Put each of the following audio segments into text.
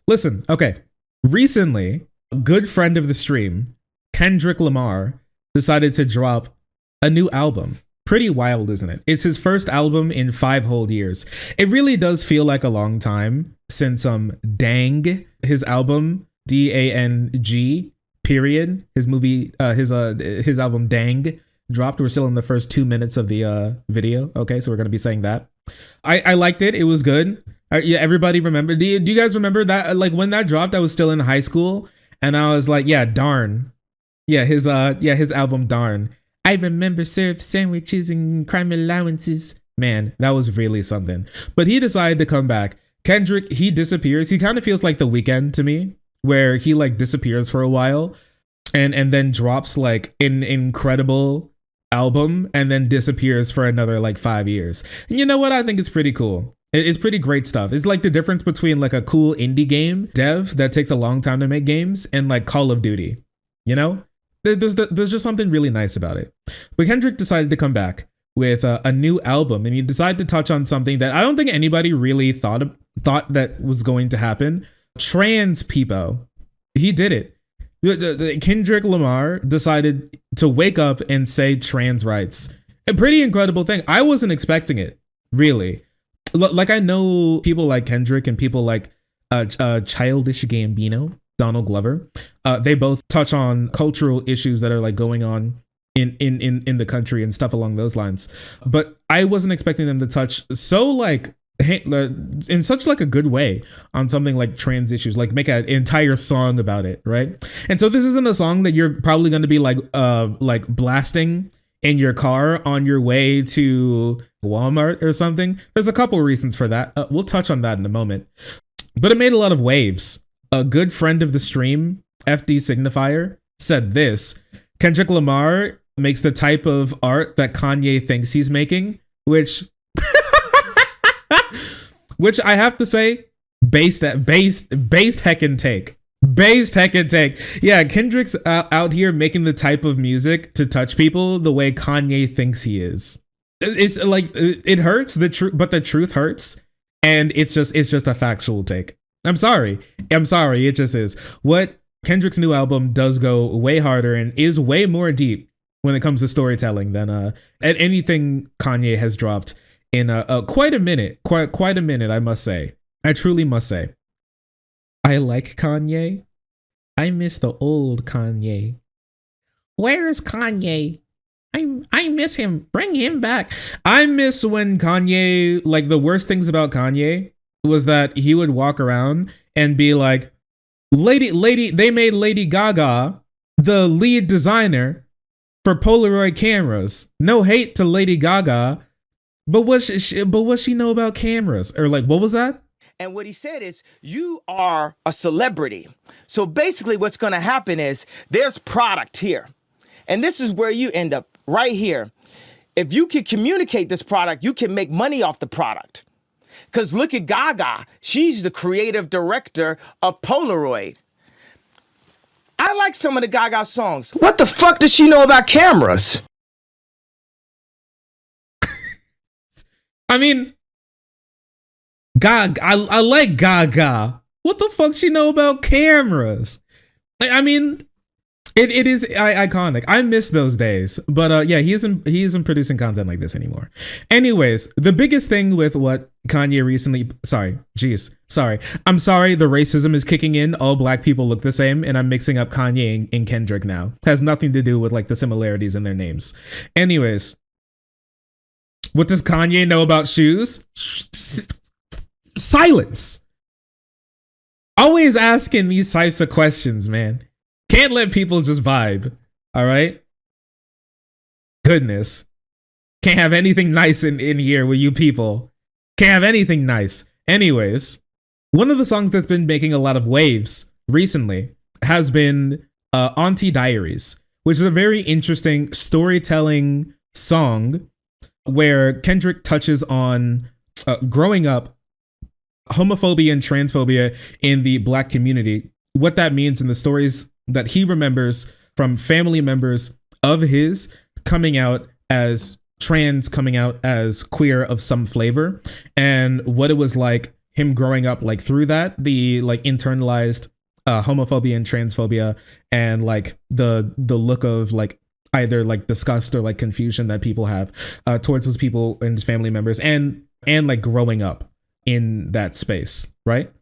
Listen, okay. Recently, a good friend of the stream, Kendrick Lamar, decided to drop a new album. Pretty wild, isn't it? It's his first album in 5 whole years. It really does feel like a long time since Dang, his album, Dang, period. His movie, his album Dang dropped. We're still in the first 2 minutes of the video. Okay, so we're gonna be saying that. I liked it. It was good. Yeah, everybody remember. Do you guys remember that? Like when that dropped, I was still in high school, and I was like, yeah, darn. His album Darn. I remember syrup sandwiches and crime allowances. Man, that was really something. But he decided to come back. Kendrick, he disappears. He kind of feels like The Weeknd to me, where he like disappears for a while and then drops like an incredible album and then disappears for another like 5 years. And you know what? I think it's pretty cool. It's pretty great stuff. It's like the difference between like a cool indie game dev that takes a long time to make games and like Call of Duty. You know, there's just something really nice about it. But Kendrick decided to come back with a new album, and he decided to touch on something that I don't think anybody really thought that was going to happen. Trans people. He did it. Kendrick Lamar decided to wake up and say trans rights. A pretty incredible thing. I wasn't expecting it, really. Like I know people like Kendrick and people like Childish Gambino, Donald Glover. They both touch on cultural issues that are like going on in the country and stuff along those lines. But I wasn't expecting them to touch so like in such like a good way on something like trans issues, like make an entire song about it, right? And so this isn't a song that you're probably going to be like blasting in your car on your way to Walmart or something. There's a couple reasons for that. We'll touch on that in a moment. But it made a lot of waves. A good friend of the stream, FD Signifier, said this: Kendrick Lamar makes the type of art that Kanye thinks he's making, which I have to say, based heckin' take. Based heckin' take. Yeah, Kendrick's out here making the type of music to touch people the way Kanye thinks he is. It's like, it hurts, but the truth hurts. And it's just a factual take. I'm sorry, it just is. What Kendrick's new album does go way harder and is way more deep when it comes to storytelling than anything Kanye has dropped in quite a minute, I must say. I truly must say. I like Kanye. I miss the old Kanye. Where is Kanye? I miss him. Bring him back. I miss when Kanye, like the worst things about Kanye was that he would walk around and be like, lady, they made Lady Gaga the lead designer for Polaroid cameras. No hate to Lady Gaga, but what she know about cameras? Or like, what was that? And what he said is, you are a celebrity. So basically what's going to happen is there's product here. And this is where you end up right here. If you can communicate this product, you can make money off the product. Because look at Gaga. She's the creative director of Polaroid. I like some of the Gaga songs. What the fuck does she know about cameras? I mean, Gaga, I like Gaga. What the fuck she know about cameras? I mean, it is iconic. I miss those days. But yeah, he isn't producing content like this anymore. Anyways, the biggest thing with what Kanye recently, I'm sorry, the racism is kicking in. All black people look the same, and I'm mixing up Kanye and Kendrick now. It has nothing to do with like the similarities in their names. Anyways, what does Kanye know about shoes? Silence. Always asking these types of questions, man. Can't let people just vibe. All right. Goodness. Can't have anything nice in here with you people. Can't have anything nice. Anyways, one of the songs that's been making a lot of waves recently has been Auntie Diaries, which is a very interesting storytelling song where Kendrick touches on growing up, homophobia and transphobia in the black community, what that means in the stories that he remembers from family members of his coming out as trans, coming out as queer of some flavor, and what it was like him growing up like through that, the like internalized homophobia and transphobia, and like the look of like either like disgust or like confusion that people have towards those people and his family members, and like growing up in that space, right?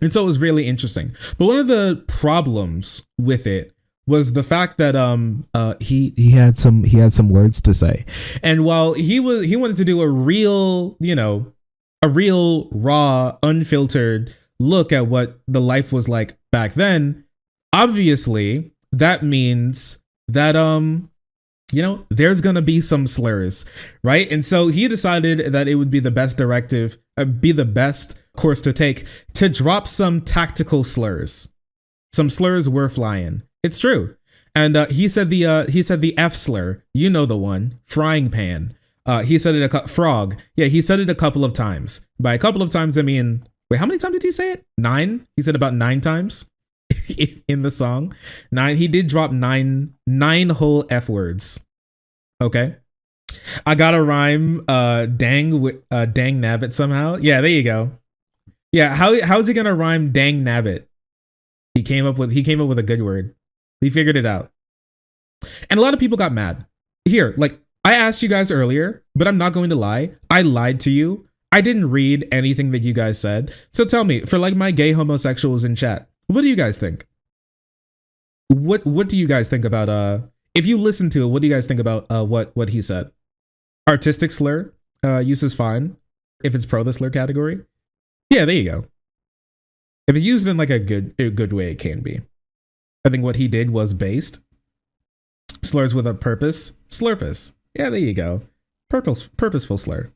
And so it was really interesting. But one of the problems with it was the fact that he had some words to say. And while he wanted to do a real, a real raw, unfiltered look at what the life was like back then, obviously that means that there's gonna be some slurs, right? And so he decided that it would be the best be the best course to take, to drop some tactical slurs. Some slurs were flying. It's true. And he said the F slur, you know the one, frying pan. He said it frog. Yeah, he said it a couple of times. By a couple of times, I mean, wait, how many times did he say it? 9? He said about 9 times in the song. 9. He did drop nine whole F words. Okay. I gotta rhyme dang with dang nabbit somehow. Yeah, there you go. Yeah, how's he gonna rhyme dang nabbit? He came up with a good word. He figured it out. And a lot of people got mad. Here, like I asked you guys earlier, but I'm not going to lie. I lied to you. I didn't read anything that you guys said. So tell me, for like my gay homosexuals in chat, what do you guys think? What do you guys think about if you listen to it, what do you guys think about what he said? Artistic slur use is fine if it's pro the slur category. Yeah, there you go. If it's used in like a good way, it can be. I think what he did was based. Slurs with a purpose. Slurpus. Yeah, there you go. Purposeful slur.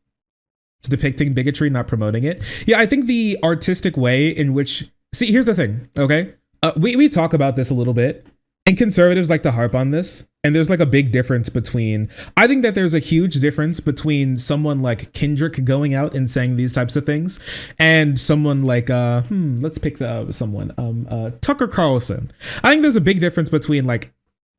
It's depicting bigotry, not promoting it. Yeah, I think the artistic way in which... See, here's the thing, okay? We talk about this a little bit, and conservatives like to harp on this, and there's like a big difference between... I think that there's a huge difference between someone like Kendrick going out and saying these types of things, and someone like, let's pick someone, Tucker Carlson. I think there's a big difference between like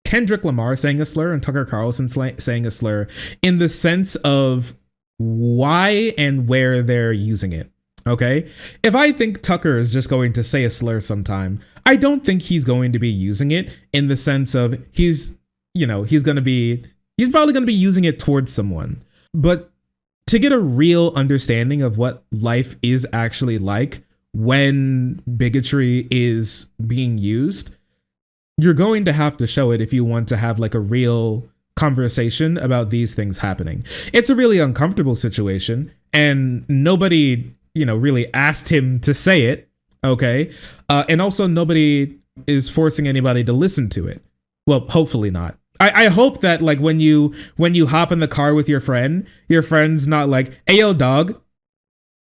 Kendrick Lamar saying a slur and Tucker Carlson saying a slur in the sense of why and where they're using it. Okay. If I think Tucker is just going to say a slur sometime, I don't think he's going to be using it in the sense of he's probably going to be using it towards someone. But to get a real understanding of what life is actually like when bigotry is being used, you're going to have to show it if you want to have like a real conversation about these things happening. It's a really uncomfortable situation, and nobody, really asked him to say it. Okay. And also nobody is forcing anybody to listen to it. Well, hopefully not. I hope that like when you hop in the car with your friend's not like, hey, yo, dog,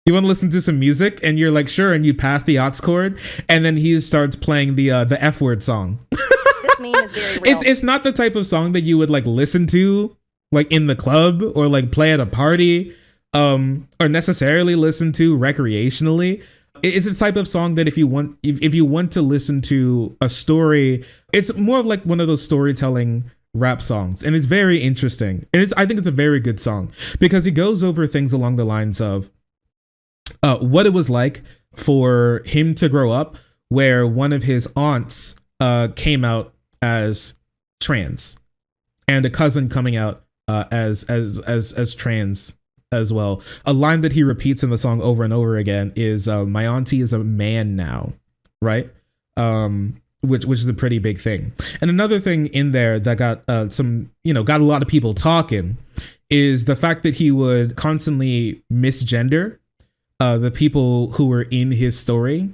you want to listen to some music? And you're like, sure. And you pass the aux chord, and then he starts playing the F word song. This meme is very real. It's not the type of song that you would like listen to like in the club or like play at a party, or necessarily listen to recreationally. It's a type of song that if you want to listen to a story, it's more of like one of those storytelling rap songs, and it's very interesting. And I think it's a very good song because it goes over things along the lines of what it was like for him to grow up, where one of his aunts came out as trans, and a cousin coming out as trans as well. A line that he repeats in the song over and over again is my auntie is a man now, right? Which is a pretty big thing. And another thing in there that got got a lot of people talking is the fact that he would constantly misgender the people who were in his story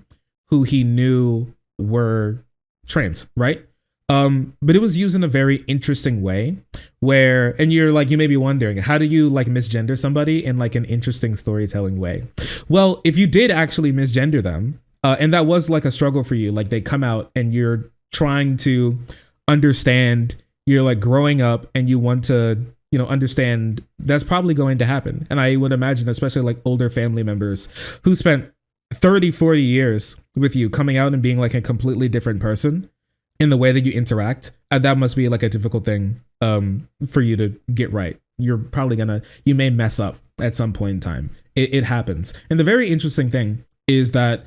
who he knew were trans, right? But it was used in a very interesting way where, and you may be wondering, how do you like misgender somebody in like an interesting storytelling way? Well, if you did actually misgender them, and that was like a struggle for you, like they come out and you're trying to understand, you're like growing up and you want to, understand that's probably going to happen. And I would imagine, especially like older family members who spent 30, 40 years with you coming out and being like a completely different person in the way that you interact, that must be like a difficult thing for you to get right. You're probably you may mess up at some point in time. It happens. And the very interesting thing is that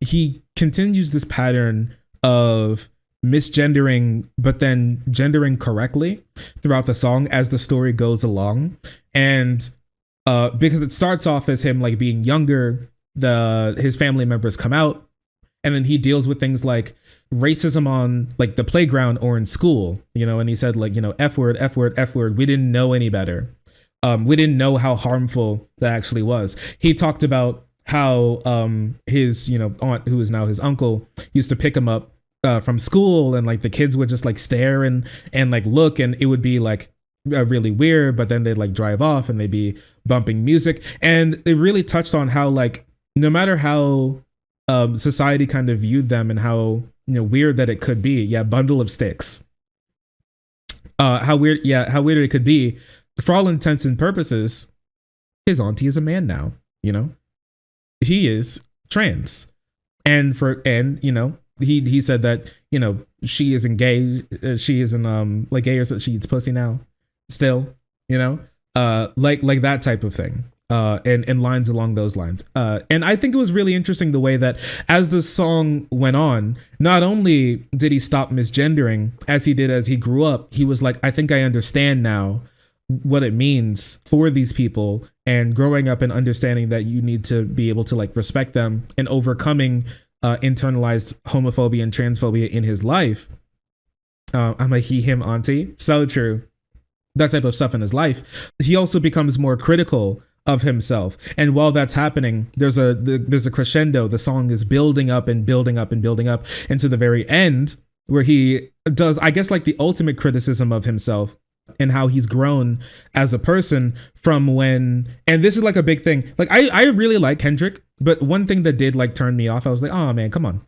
he continues this pattern of misgendering but then gendering correctly throughout the song as the story goes along. And because it starts off as him like being younger, his family members come out, and then he deals with things like racism on like the playground or in school, you know, and he said like, you know, F word, F word, F word. We didn't know any better. We didn't know how harmful that actually was. He talked about how his, you know, aunt, who is now his uncle, used to pick him up from school, and like the kids would just like stare and like look, and it would be like really weird, but then they'd like drive off and they'd be bumping music. And it really touched on how like no matter how society kind of viewed them and how, you know, weird that it could be, bundle of sticks, how weird it could be, for all intents and purposes, his auntie is a man now, you know, he is trans. And you know, he said that, you know, she isn't gay, she isn't like gay, or so she eats pussy now still, you know, like that type of thing, and lines along those lines. And I think it was really interesting the way that as the song went on, not only did he stop misgendering as he did as he grew up, he was like, I think I understand now what it means for these people, and growing up and understanding that you need to be able to like respect them, and overcoming internalized homophobia and transphobia in his life. I'm a he, him, auntie. So true. That type of stuff in his life. He also becomes more critical of himself. And while that's happening, there's a crescendo. The song is building up and building up and building up into the very end, where he does, I guess, like the ultimate criticism of himself and how he's grown as a person from when, and this is like a big thing. Like I really like Kendrick, but one thing that did like turn me off, I was like, oh man, come on.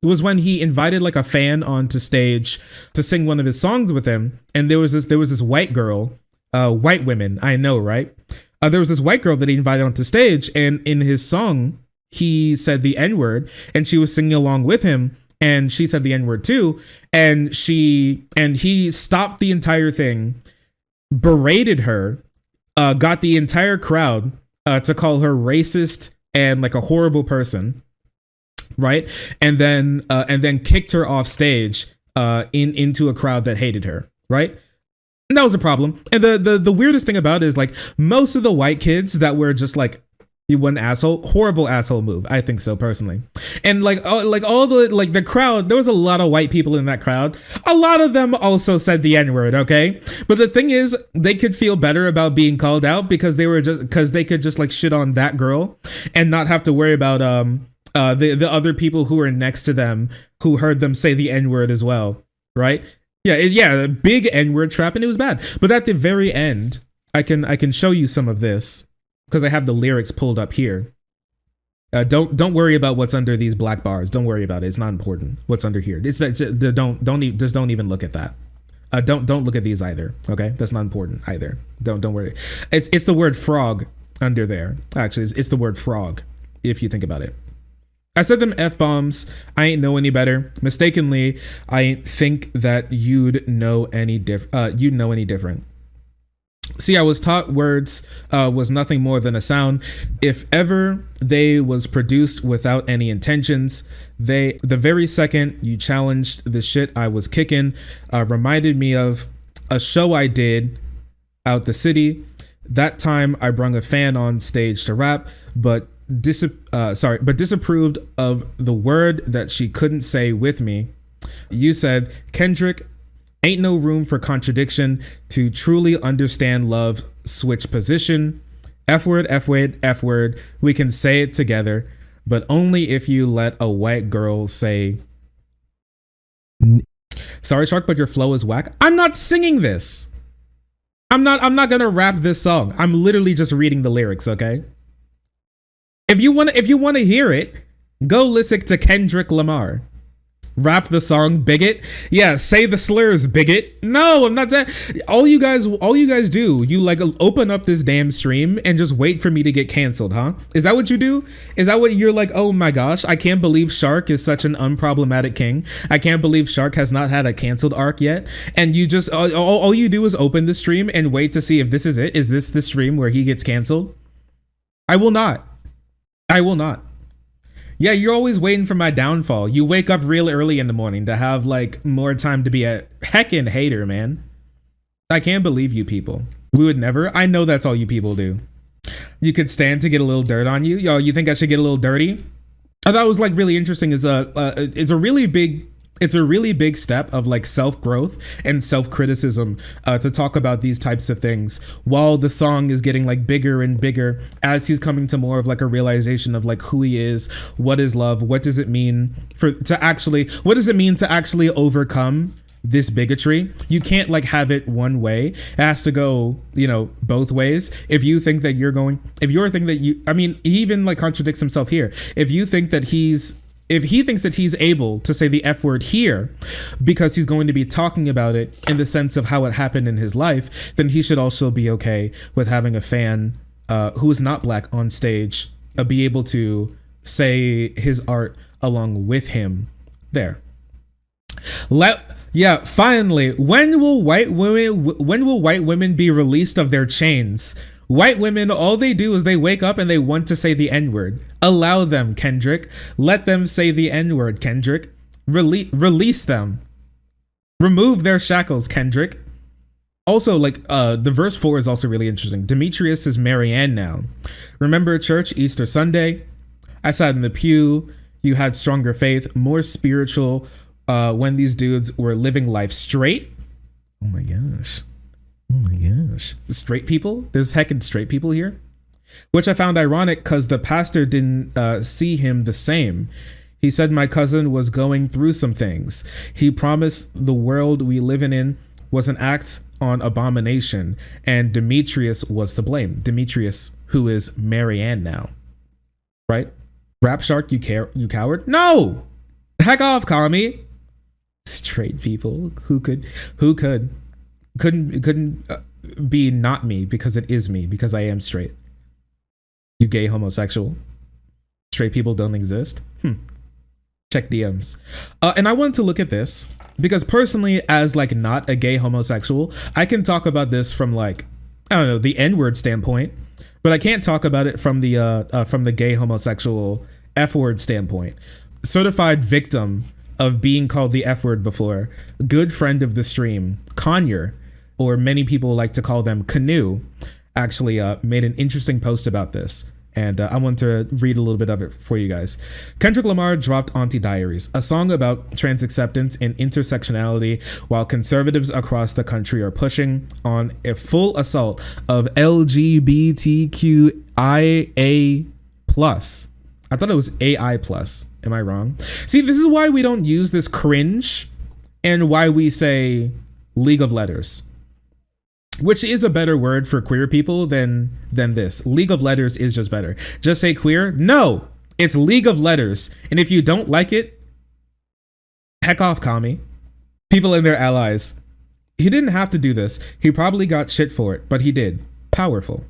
It was when he invited like a fan onto stage to sing one of his songs with him. And there was this white girl, white women, I know, right? There was this white girl that he invited onto stage, and in his song, he said the N-word, and she was singing along with him, and she said the N-word too. And he stopped the entire thing, berated her, got the entire crowd to call her racist and like a horrible person, right? And then kicked her off stage into a crowd that hated her, right? And that was a problem. And the weirdest thing about it is like most of the white kids that were just like, you one asshole, horrible asshole move. I think so personally. And like all the crowd, there was a lot of white people in that crowd. A lot of them also said the N-word, okay? But the thing is, they could feel better about being called out because they could just like shit on that girl and not have to worry about the other people who were next to them who heard them say the N-word as well, right? Yeah, big N-word trap, and it was bad. But at the very end, I can show you some of this because I have the lyrics pulled up here. Don't worry about what's under these black bars. Don't worry about it. It's not important. What's under here? Don't even look at that. Don't look at these either. Okay, that's not important either. Don't worry. It's the word frog under there. Actually, it's the word frog if you think about it. I said them F-bombs. I ain't know any better. Mistakenly, I ain't think that you'd know any different. See, I was taught words was nothing more than a sound. If ever they was produced without any intentions, the very second you challenged the shit I was kicking, reminded me of a show I did out the city. That time I brung a fan on stage to rap, but disapproved of the word that she couldn't say with me. You said, Kendrick, ain't no room for contradiction. To truly understand love, switch position. F word, F word, F word. We can say it together, but only if you let a white girl say, sorry, Shark, but your flow is whack. I'm not singing this. I'm not gonna rap this song. I'm literally just reading the lyrics, okay? If you want to hear it, go listen to Kendrick Lamar. Rap the song, bigot. Yeah, say the slurs, bigot. No, I'm not that. All you guys do, you like open up this damn stream and just wait for me to get canceled, huh? Is that what you do? Is that what you're like, oh my gosh, I can't believe Shark is such an unproblematic king. I can't believe Shark has not had a canceled arc yet. And you just, all you do is open the stream and wait to see if this is it. Is this the stream where he gets canceled? I will not. Yeah, you're always waiting for my downfall. You wake up real early in the morning to have like more time to be a heckin' hater, man. I can't believe you people. We would never. I know that's all you people do. You could stand to get a little dirt on you. Yo, you think I should get a little dirty? I thought it was like really interesting. It's a really big step of like self-growth and self-criticism to talk about these types of things while the song is getting like bigger and bigger as he's coming to more of like a realization of like who he is, what is love, what does it mean to actually overcome this bigotry. You can't like have it one way. It has to go, both ways. If you think that he even like contradicts himself here. If he thinks that he's able to say the F word here because he's going to be talking about it in the sense of how it happened in his life, then he should also be okay with having a fan who is not black on stage be able to say his art along with him there. Finally, when will white women be released of their chains? White women, all they do is they wake up and they want to say the N-word. Allow them, Kendrick. Let them say the N-word, Kendrick. Release them. Remove their shackles, Kendrick. Also, like, the verse 4 is also really interesting. Demetrius is Marianne now. Remember church, Easter Sunday? I sat in the pew. You had stronger faith, more spiritual, when these dudes were living life straight. Oh my gosh. Straight people? There's heckin' straight people here. Which I found ironic because the pastor didn't see him the same. He said my cousin was going through some things. He promised the world we live in was an act on abomination, and Demetrius was to blame. Demetrius, who is Marianne now. Right? Rap Shark, you coward? No! Heck off, Kami. Straight people couldn't be not me because it is me, because I am straight. You gay homosexual. Straight people don't exist. Check DMs. And I wanted to look at this because personally, as like not a gay homosexual, I can talk about this from like, I don't know, the N-word standpoint, but I can't talk about it from the gay homosexual F-word standpoint. Certified victim of being called the F word before, good friend of the stream, Conyer, or many people like to call them Canoe, actually made an interesting post about this. And I want to read a little bit of it for you guys. Kendrick Lamar dropped Auntie Diaries, a song about trans acceptance and intersectionality, while conservatives across the country are pushing on a full assault of LGBTQIA+. I thought it was AI+. Am I wrong? See, this is why we don't use this cringe and why we say League of Letters, which is a better word for queer people than this. League of Letters is just better. Just say queer? No, it's League of Letters. And if you don't like it, heck off, Kami. People and their allies. He didn't have to do this. He probably got shit for it, but he did. Powerful.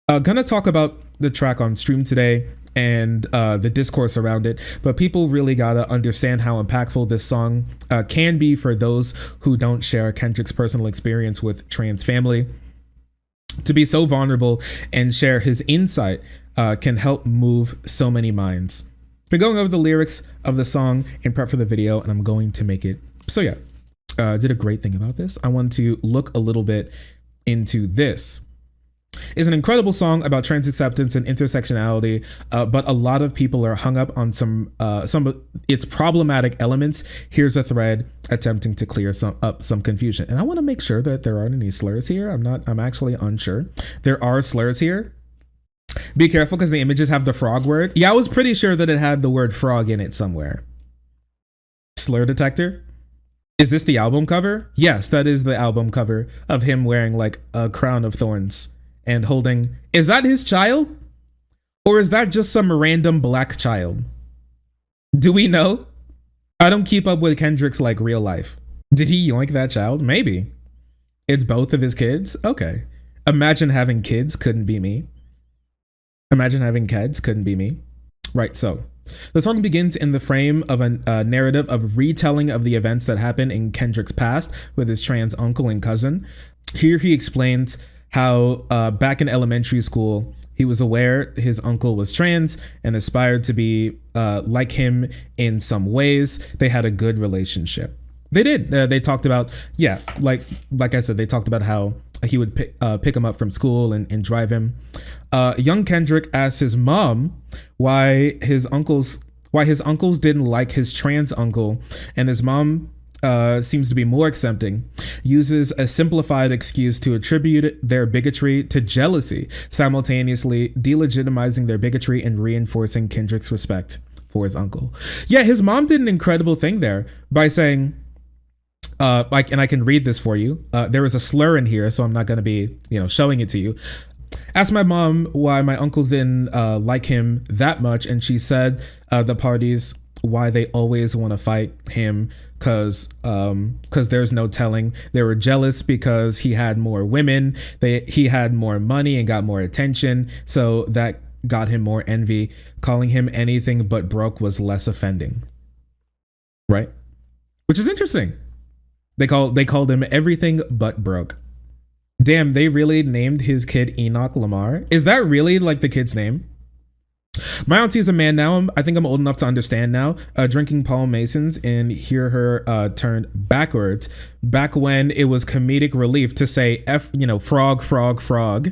Gonna talk about the track on stream today and the discourse around it, but people really gotta understand how impactful this song can be for those who don't share Kendrick's personal experience with trans family. To be so vulnerable and share his insight can help move so many minds. Been going over the lyrics of the song in prep for the video, and I'm going to make it. So yeah, did a great thing about this. I want to look a little bit into this. Is an incredible song about trans acceptance and intersectionality, but a lot of people are hung up on some of its problematic elements. Here's a thread attempting to clear up some confusion. And I want to make sure that there aren't any slurs here. I'm actually unsure. There are slurs here. Be careful because the images have the frog word. Yeah, I was pretty sure that it had the word frog in it somewhere. Slur detector. Is this the album cover? Yes, that is the album cover of him wearing like a crown of thorns and holding, is that his child? Or is that just some random black child? Do we know? I don't keep up with Kendrick's like real life. Did he yoink that child? Maybe. It's both of his kids? Okay. Imagine having kids, couldn't be me. Imagine having kids, couldn't be me. Right, so the song begins in the frame of a narrative of retelling of the events that happened in Kendrick's past with his trans uncle and cousin. Here he explains how back in elementary school, He was aware his uncle was trans and aspired to be like him in some ways. They had a good relationship. They did. They talked about, yeah, like I said, they talked about how he would pick him up from school and drive him. Young Kendrick asked his mom why his uncles didn't like his trans uncle, and his mom seems to be more accepting, uses a simplified excuse to attribute their bigotry to jealousy, simultaneously delegitimizing their bigotry and reinforcing Kendrick's respect for his uncle. Yeah, his mom did an incredible thing there by saying, and I can read this for you. There is a slur in here, so I'm not going to be, showing it to you. Asked my mom why my uncles didn't like him that much, and she said the parties why they always want to fight him because there's no telling. They were jealous because he had more women, he had more money and got more attention, so that got him more envy. Calling him anything but broke was less offending, right? Which is interesting. They called him everything but broke. Damn, they really named his kid Enoch Lamar. Is that really like the kid's name? My auntie is a man now. I think I'm old enough to understand now. Drinking Paul Mason's and hear her turned backwards. Back when it was comedic relief to say frog, frog, frog.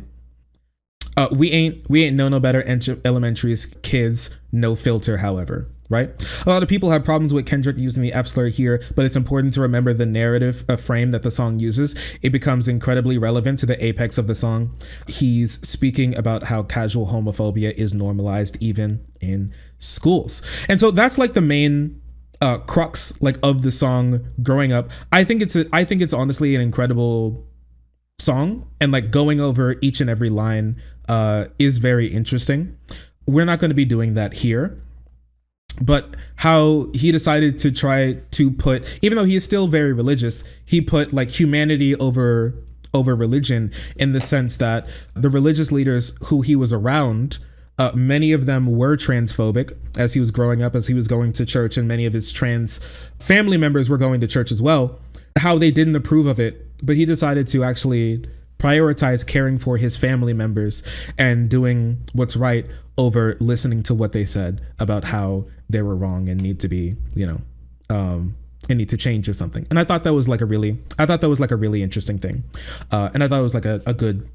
We ain't know no better. Elementary's kids, no filter. However, right? A lot of people have problems with Kendrick using the F slur here, but it's important to remember the narrative frame that the song uses. It becomes incredibly relevant to the apex of the song. He's speaking about how casual homophobia is normalized even in schools. And so that's like the main crux like of the song growing up. I think it's honestly an incredible song, and like going over each and every line is very interesting. We're not going to be doing that here. But how he decided to try to put, even though he is still very religious, he put like humanity over religion, in the sense that the religious leaders who he was around, many of them were transphobic as he was growing up, as he was going to church, and many of his trans family members were going to church as well. How they didn't approve of it, but he decided to actually prioritize caring for his family members and doing what's right over listening to what they said about how they were wrong and need to be, and need to change or something. And I thought that was like a really interesting thing. And I thought it was like a good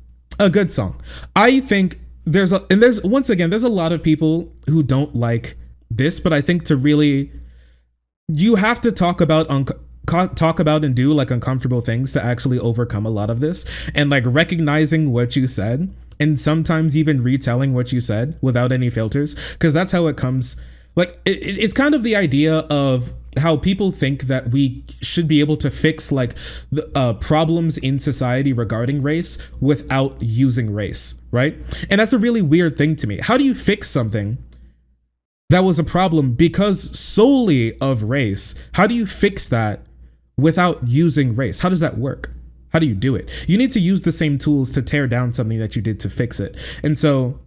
song. I think there's a lot of people who don't like this, but I think you have to talk about and do like uncomfortable things to actually overcome a lot of this, and like recognizing what you said, and sometimes even retelling what you said without any filters, because that's how it comes. Like it's kind of the idea of how people think that we should be able to fix like the problems in society regarding race without using race, right? And that's a really weird thing to me. How do you fix something that was a problem because solely of race? How do you fix that without using race? How does that work? How do you do it? You need to use the same tools to tear down something that you did to fix it. And so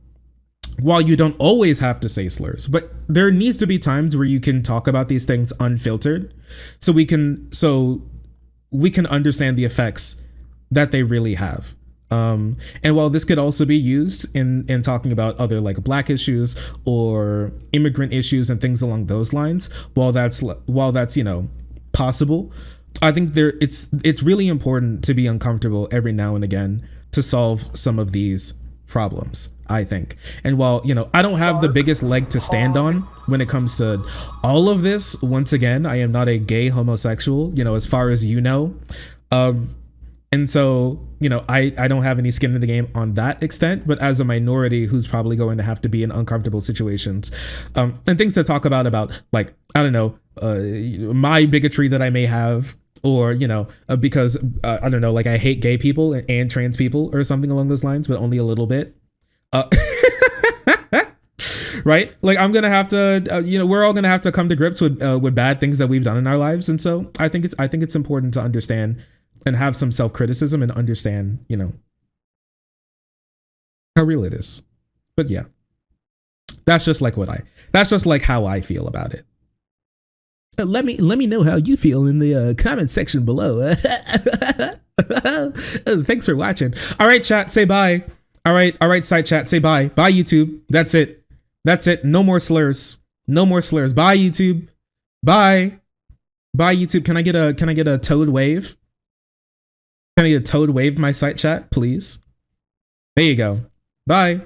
while you don't always have to say slurs, but there needs to be times where you can talk about these things unfiltered, so we can understand the effects that they really have. And while this could also be used in talking about other like Black issues or immigrant issues and things along those lines, while that's possible, I think it's really important to be uncomfortable every now and again to solve some of these problems, I think. And while I don't have the biggest leg to stand on when it comes to all of this, once again, I am not a gay homosexual, as far as and so I don't have any skin in the game on that extent, but as a minority who's probably going to have to be in uncomfortable situations, and things to talk about like, I don't know, my bigotry that I may have, or because I don't know, like I hate gay people and trans people or something along those lines, but only a little bit. Right? Like I'm gonna have to, we're all gonna have to come to grips with bad things that we've done in our lives, and so I think it's important to understand and have some self-criticism and understand, how real it is. But yeah, that's just like how I feel about it. Let me know how you feel in the comment section below. Thanks for watching. All right, chat, say bye. All right, side chat. Say bye. Bye, YouTube. That's it. That's it. No more slurs. No more slurs. Bye, YouTube. Bye. Bye, YouTube. Can I get a toad wave? Can I get a toad wave my site chat, please? There you go. Bye.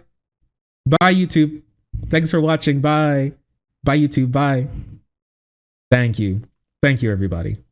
Bye, YouTube. Thanks for watching. Bye. Bye, YouTube. Bye. Thank you. Thank you, everybody.